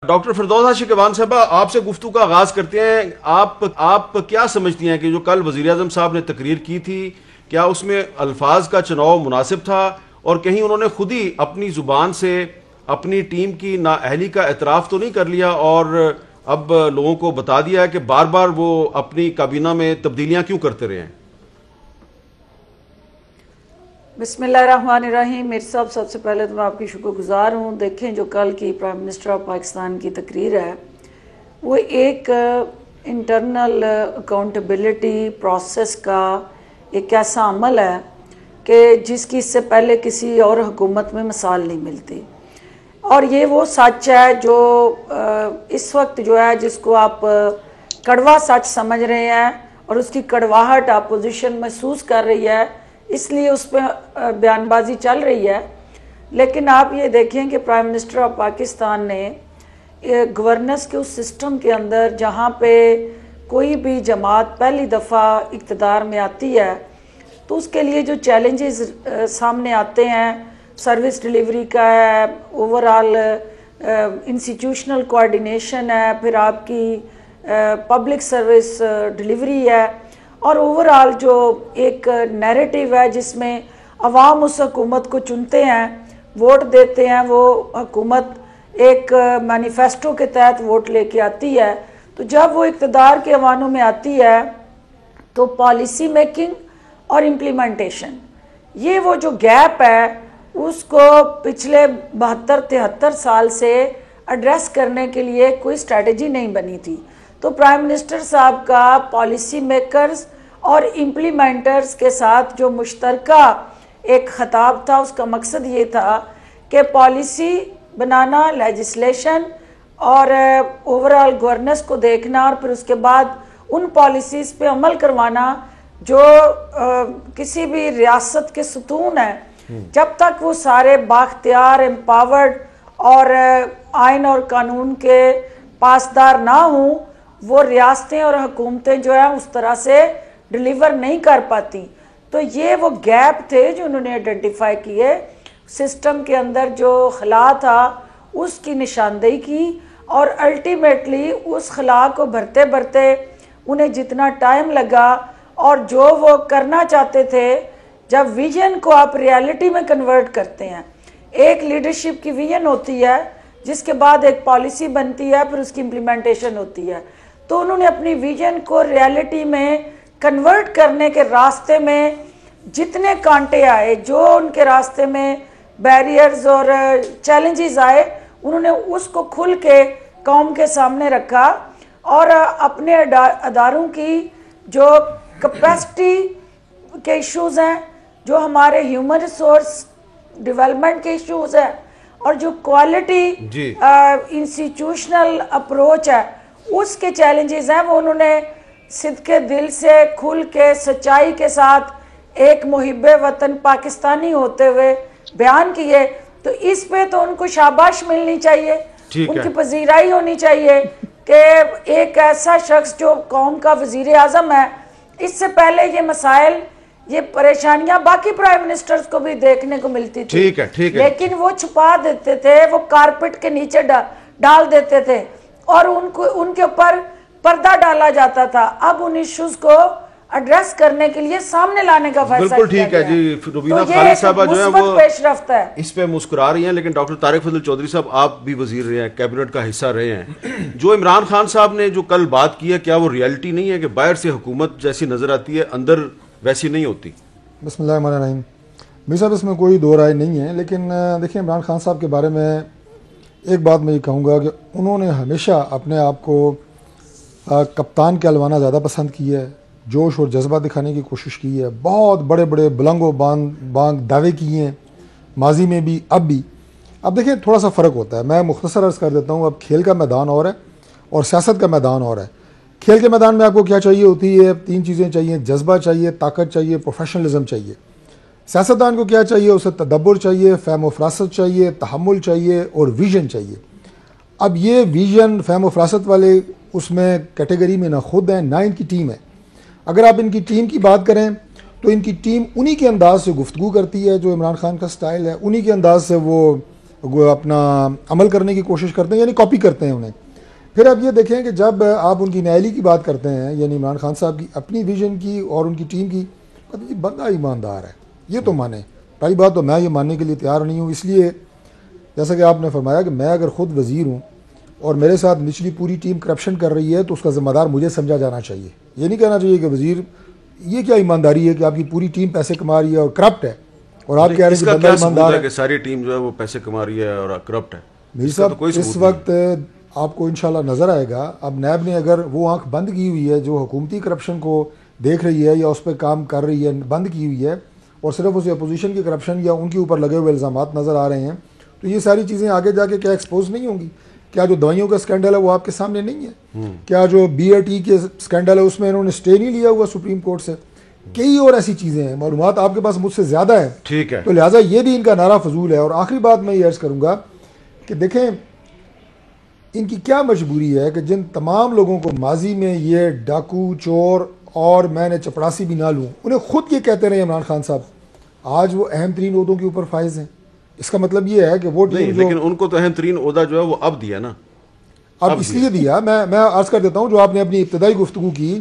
Doctor फिरदौस आशिकवान साहबा, आपसे गुफ्तगू का आगाज करते हैं। आप क्या समझती हैं कि जो कल वजीर आजम साहब ने तकरीर की थी, क्या उसमें अल्फाज का चुनाव मुनासिब था और कहीं उन्होंने खुद ही अपनी जुबान से अपनी टीम की नाअहली का एतराफ़ तो नहीं कर लिया और अब लोगों को बता दिया है कि बार बार वो अपनी काबीना में तब्दीलियां क्यों करते रहे हैं? बिस्मिल्लाहिर्रहमानिर्रहीम। मेरे साहब, सबसे पहले तो मैं आपकी शुक्रगुजार हूँ। देखें, जो कल की प्राइम मिनिस्टर ऑफ पाकिस्तान की तकरीर है वो एक इंटरनल अकाउंटेबिलिटी प्रोसेस का एक ऐसा अमल है कि जिसकी इससे पहले किसी और हुकूमत में मिसाल नहीं मिलती। और ये वो सच है जो इस वक्त जो है जिसको आप कड़वा सच समझ रहे हैं और उसकी कड़वाहट अपोजिशन महसूस कर रही है, इसलिए उस पर बयानबाजी चल रही है। लेकिन आप ये देखें कि प्राइम मिनिस्टर ऑफ पाकिस्तान ने गवर्नेंस के उस सिस्टम के अंदर जहाँ पे कोई भी जमात पहली दफ़ा इक़्तिदार में आती है तो उसके लिए जो चैलेंजेस सामने आते हैं, सर्विस डिलीवरी का है, ओवरऑल इंस्टीट्यूशनल कोऑर्डिनेशन है, फिर आपकी पब्लिक सर्विस डिलीवरी है और ओवरऑल जो एक नैरेटिव है जिसमें अवाम उस हुकूमत को चुनते हैं, वोट देते हैं, वो हुकूमत एक मैनिफेस्टो के तहत वोट लेके आती है। तो जब वो इक़्तिदार के अवानों में आती है तो पॉलिसी मेकिंग और इम्प्लीमेंटेशन, ये वो जो गैप है उसको पिछले 72-73 साल से एड्रेस करने के लिए कोई स्ट्रेटजी नहीं बनी थी। तो प्राइम मिनिस्टर साहब का पॉलिसी मेकर्स और इम्प्लीमेंटर्स के साथ जो मुश्तरका एक खिताब था, उसका मकसद ये था कि पॉलिसी बनाना, लेजिस्लेशन और ओवरऑल गवर्नेंस को देखना और फिर उसके बाद उन पॉलिसीज़ पे अमल करवाना जो किसी भी रियासत के सुतून है। जब तक वो सारे बाख्तियार, एम्पावर्ड और आइन और कानून के पासदार ना हों, वो रियासतें और हुकूमतें जो है उस तरह से डिलीवर नहीं कर पाती। तो ये वो गैप थे जो उन्होंने आइडेंटिफाई किए, सिस्टम के अंदर जो खला था उसकी निशानदेही की और अल्टीमेटली उस खला को भरते भरते उन्हें जितना टाइम लगा और जो वो करना चाहते थे, जब विजन को आप रियलिटी में कन्वर्ट करते हैं, एक लीडरशिप की विजन होती है जिसके बाद एक पॉलिसी बनती है, फिर उसकी इम्प्लीमेंटेशन होती है। तो उन्होंने अपनी विजन को रियलिटी में कन्वर्ट करने के रास्ते में जितने कांटे आए, जो उनके रास्ते में बैरियर्स और चैलेंजेस आए, उन्होंने उसको खुल के कौम के सामने रखा और अपने अदारों की जो कैपेसिटी के इश्यूज हैं, जो हमारे ह्यूमन रिसोर्स डेवलपमेंट के इश्यूज हैं और जो क्वालिटी इंस्टीट्यूशनल अप्रोच है उसके चैलेंजेस हैं, वो उन्होंने सिद्के दिल से खुल के सच्चाई के साथ एक मुहिब्बे वतन पाकिस्तानी होते हुए बयान किए। तो इस पे तो उनको शाबाश मिलनी चाहिए, उनकी पजीराई होनी चाहिए कि एक ऐसा शख्स जो कौम का वजीर आजम है, इससे पहले ये मसाइल, ये परेशानियां बाकी प्राइम मिनिस्टर्स को भी देखने को मिलती थी। ठीक है। लेकिन वो छुपा देते थे, वो कारपेट के नीचे डाल देते थे और उनके ऊपर पर्दा डाला जाता था। अब उन इश्यूज को एड्रेस करने के लिए सामने लाने का फैसला बिल्कुल ठीक है जी। रुबीना खालिद साहबा जो है वो पेशरफ्त है, इस पे मुस्कुरा रही हैं, लेकिन डॉक्टर तारिक फजल चौधरी साहब, आप भी वजीर रहे हैं, कैबिनेट का हिस्सा रहे हैं। जो इमरान खान साहब ने जो कल बात की है, क्या वो रियलिटी नहीं है कि बाहर से हुकूमत जैसी नजर आती है, अंदर वैसी नहीं होती? बिस्मिल्लाहिर्रहमानिर्रहीम। मेरे साहब, इसमें कोई दो राय नहीं है, लेकिन देखिए, इमरान खान साहब के बारे में एक बात मैं ये कहूँगा कि उन्होंने हमेशा अपने आप को कप्तान के अलवाना ज़्यादा पसंद की है, जोश और जज्बा दिखाने की कोशिश की है, बहुत बड़े बड़े बुलंदो बांग दावे किए हैं, माजी में भी, अब भी। अब देखिए, थोड़ा सा फ़र्क होता है, मैं मुख्तसर अर्ज़ कर देता हूँ। अब खेल का मैदान और है और सियासत का मैदान और है। खेल के मैदान में आपको क्या चाहिए होती है? 3 चीज़ें चाहिए, जज्बा चाहिए, ताकत चाहिए, प्रोफेशनलिज्म चाहिए। सियासतदान को क्या चाहिए? उसे तदब्बुर चाहिए, फ़हम व फ़रासत चाहिए, तहम्मुल चाहिए और विजन चाहिए। अब ये विजन, फ़हम व फ़रासत वाले उसमें कैटेगरी में ना खुद हैं ना इनकी टीम है। अगर आप इनकी टीम की बात करें तो इनकी टीम उन्हीं के अंदाज से गुफ्तगू करती है जो इमरान खान का स्टाइल है, उन्हीं के अंदाज से वो अपना अमल करने की कोशिश करते हैं, यानी कॉपी करते हैं उन्हें। फिर आप ये देखें कि जब आप उनकी न्यायाली की बात करते हैं, यानी इमरान खान साहब की अपनी विजन की और उनकी टीम की, तो ये बंदा ईमानदार है, ये तो माने। पहली बात तो मैं ये मानने के लिए तैयार नहीं हूँ, इसलिए जैसा कि आपने फरमाया कि मैं अगर ख़ुद वज़ीर हूँ और मेरे साथ निचली पूरी टीम करप्शन कर रही है तो उसका ज़िम्मेदार मुझे समझा जाना चाहिए। ये नहीं कहना चाहिए कि वज़ीर, ये क्या ईमानदारी है कि आपकी पूरी टीम पैसे कमा रही है और करप्ट है, और आप कह रहे हैं कि बंदा ईमानदार है कि सारी टीम जो है वो पैसे कमा रही है और करप्ट है। मीर साहब, इस वक्त आपको इंशाल्लाह नज़र आएगा, अब नैब ने अगर वो आंख बंद की हुई है जो हुकूमती करप्शन को देख रही है या उस पर काम कर रही है, बंद की हुई है, और सिर्फ उसे अपोजिशन की करप्शन या उनके ऊपर लगे हुए इल्ज़ामात नज़र आ रहे हैं, तो ये सारी चीज़ें आगे जाके क्या एक्सपोज नहीं होंगी? क्या जो दवाइयों का स्कैंडल है वो आपके सामने नहीं है? क्या जो BAT के स्कैंडल है उसमें इन्होंने स्टे नहीं लिया हुआ सुप्रीम कोर्ट से? कई और ऐसी चीज़ें हैं, मालूमात आपके पास मुझसे ज़्यादा है, ठीक है, तो लिहाजा ये भी इनका नारा फजूल है। और आखिरी बात मैं ये अर्ज़ करूँगा कि देखें इनकी क्या मजबूरी है कि जिन तमाम लोगों को माजी में ये डाकू, चोर और मैंने चपरासी भी ना लूँ, उन्हें खुद ये कहते रहे इमरान खान साहब, आज वो अहम तरीन ओहदों के ऊपर फाइज हैं। इसका मतलब ये है कि वो टीम, लेकिन उनको तो अहम तरीन ओहदा जो है वो अब दिया ना, अब इसलिए दिया। मैं अर्ज कर देता हूँ, जो आपने अपनी इब्तदाई गुफ्तगू की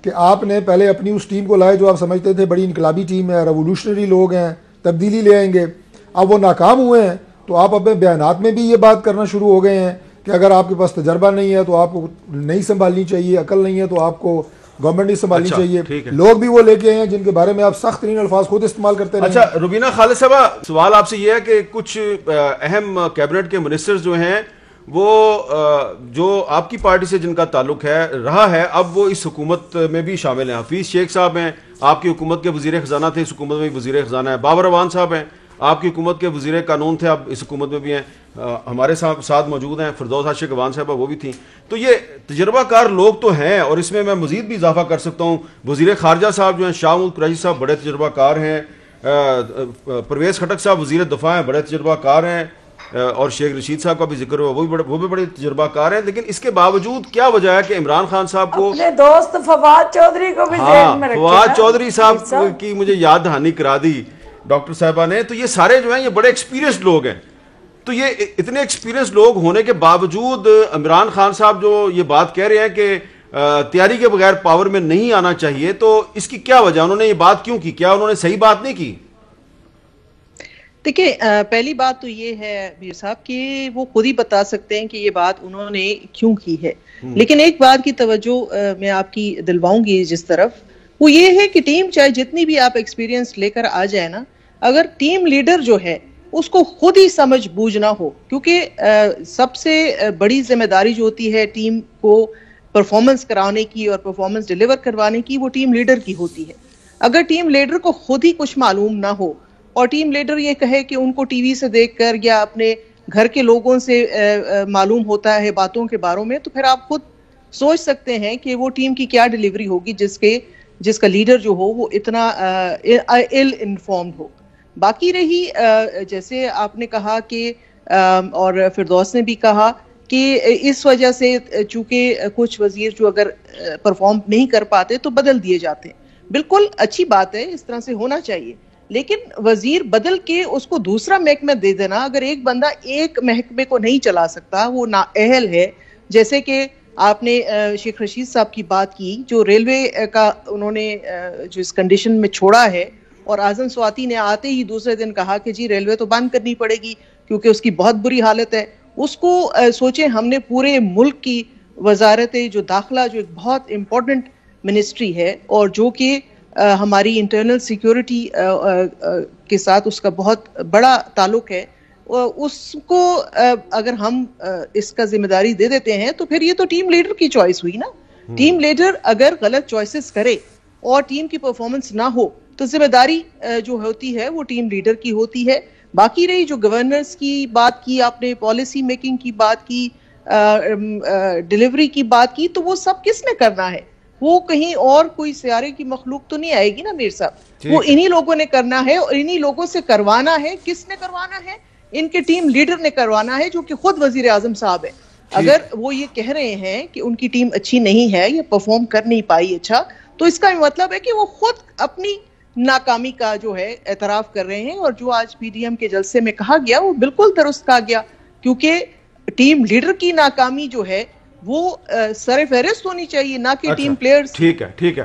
कि आपने पहले अपनी उस टीम को लाए जो आप समझते थे बड़ी इनकलाबी टीम है, रेवोल्यूशनरी लोग हैं, तब्दीली ले आएंगे, अब वो नाकाम हुए हैं, तो आप अपने बयानात में भी ये बात करना शुरू हो गए हैं कि अगर आपके पास तजर्बा नहीं है तो आपको नहीं संभालनी चाहिए, अकल नहीं है तो आपको गवर्नमेंट नहीं संभालनी चाहिए। लोग भी वो लेके आए हैं जिनके बारे में आप सख्त तरीन अल्फाज खुद इस्तेमाल करते हैं। अच्छा रुबीना खालिद साहबा, सवाल आपसे ये है कि कुछ अहम कैबिनेट के मिनिस्टर्स जो हैं वो जो आपकी पार्टी से जिनका ताल्लुक है रहा है, अब वो इस हुकूमत में भी शामिल हैं। हफीज शेख साहब हैं, आपकी हुकूमत के वजीर खजाना थे, इस हुकूमत में भी वजीर खजाना है। बाबर अवान साहब हैं, आपकी हुकूमत के वजीर कानून थे, अब इस हुकूमत में भी हैं। हमारे साथ मौजूद हैं फिरदौस आशिक अवान साहबा, वो भी थी। तो ये तजर्बाकार लोग तो हैं, और इसमें मैं मजीद भी इजाफा कर सकता हूँ। वजीर खारजा साहब जो हैं शाह महमूद कुरैशी साहब बड़े तजर्बाकार हैं, परवेज़ खटक साहब वजीर दफा हैं, बड़े तजर्बाकार हैं, और शेख रशीद साहब का भी जिक्र हुआ, वो भी बड़े तजर्बाकार हैं। लेकिन इसके बावजूद क्या वजह है कि इमरान खान साहब को अपने दोस्त फवाद चौधरी को भी जेल में रखे, फवाद चौधरी साहब की मुझे याद दहानी करा दी डॉक्टर साहबा ने। तो ये सारे जो हैं ये बड़े एक्सपीरियंस्ड लोग हैं। तो ये इतने एक्सपीरियंस लोग होने के बावजूद इमरान खान साहब जो ये बात कह रहे हैं कि तैयारी के बगैर पावर में नहीं आना चाहिए, तो इसकी क्या वजह, उन्होंने ये बात क्यों की? क्या उन्होंने सही बात नहीं की? देखिए, पहली बात तो ये है मीर साहब कि वो खुद ही बता सकते हैं कि ये बात उन्होंने क्यों की है। लेकिन एक बात की तवज्जो मैं आपकी दिलवाऊंगी जिस तरफ, वो ये है कि टीम चाहे जितनी भी आप एक्सपीरियंस लेकर आ जाए ना, अगर टीम लीडर जो है उसको खुद ही समझ बूझ ना हो, क्योंकि सबसे बड़ी जिम्मेदारी जो होती है टीम को परफॉर्मेंस कराने की और परफॉर्मेंस डिलीवर करवाने की, वो टीम लीडर की होती है। अगर टीम लीडर को खुद ही कुछ मालूम ना हो और टीम लीडर ये कहे कि उनको टीवी से देखकर या अपने घर के लोगों से मालूम होता है बातों के बारे में, तो फिर आप खुद सोच सकते हैं कि वो टीम की क्या डिलीवरी होगी जिसका लीडर जो हो वो इतना इल इन्फॉर्म्ड हो। बाकी रही जैसे आपने कहा कि और फिरदौस ने भी कहा कि इस वजह से चूंकि कुछ वजीर जो अगर परफॉर्म नहीं कर पाते तो बदल दिए जाते हैं। बिल्कुल अच्छी बात है, इस तरह से होना चाहिए, लेकिन वजीर बदल के उसको दूसरा महकमा दे देना, अगर एक बंदा एक महकमे को नहीं चला सकता, वो नाअहल है। जैसे कि आपने शेख रशीद साहब की बात की, जो रेलवे का उन्होंने जो इस कंडीशन में छोड़ा है, और आजम स्वाति ने आते ही दूसरे दिन कहा कि जी रेलवे तो बंद करनी पड़ेगी क्योंकि उसकी बहुत बुरी हालत है। उसको सोचे हमने पूरे मुल्क की वजारत जो दाखिला, जो एक बहुत इंपॉर्टेंट मिनिस्ट्री है और जो कि हमारी इंटरनल सिक्योरिटी के साथ उसका बहुत बड़ा ताल्लुक है, उसको अगर हम इसका जिम्मेदारी दे देते हैं तो फिर ये तो टीम लीडर की चॉइस हुई ना। टीम लीडर अगर गलत चॉइसेस करे और टीम की परफॉर्मेंस ना हो तो जिम्मेदारी जो होती है वो टीम लीडर की होती है। बाकी रही जो गवर्नर्स की बात की आपने, पॉलिसी मेकिंग की बात की, डिलीवरी की बात की, तो वो सब किसने करना है? वो कहीं और कोई सियारे की मखलूक तो नहीं आएगी ना मीर साहब, वो इन्हीं लोगों ने करना है और इन्हीं लोगों से करवाना है। किसने करवाना है? इनके टीम लीडर ने करवाना है, जो कि खुद वजीर आजम साहब है। अगर वो ये कह रहे हैं कि उनकी टीम अच्छी नहीं है या परफॉर्म कर नहीं पाई अच्छा, तो इसका मतलब है कि वो खुद अपनी नाकामी का जो है एतराफ कर रहे हैं, और जो आज पीडीएम के जलसे में कहा गया वो बिल्कुल दुरुस्त कहा गया, क्योंकि टीम लीडर की नाकामी जो है वो सर फहरिस्त होनी चाहिए, ना कि टीम प्लेयर्स। ठीक है, ठीक है।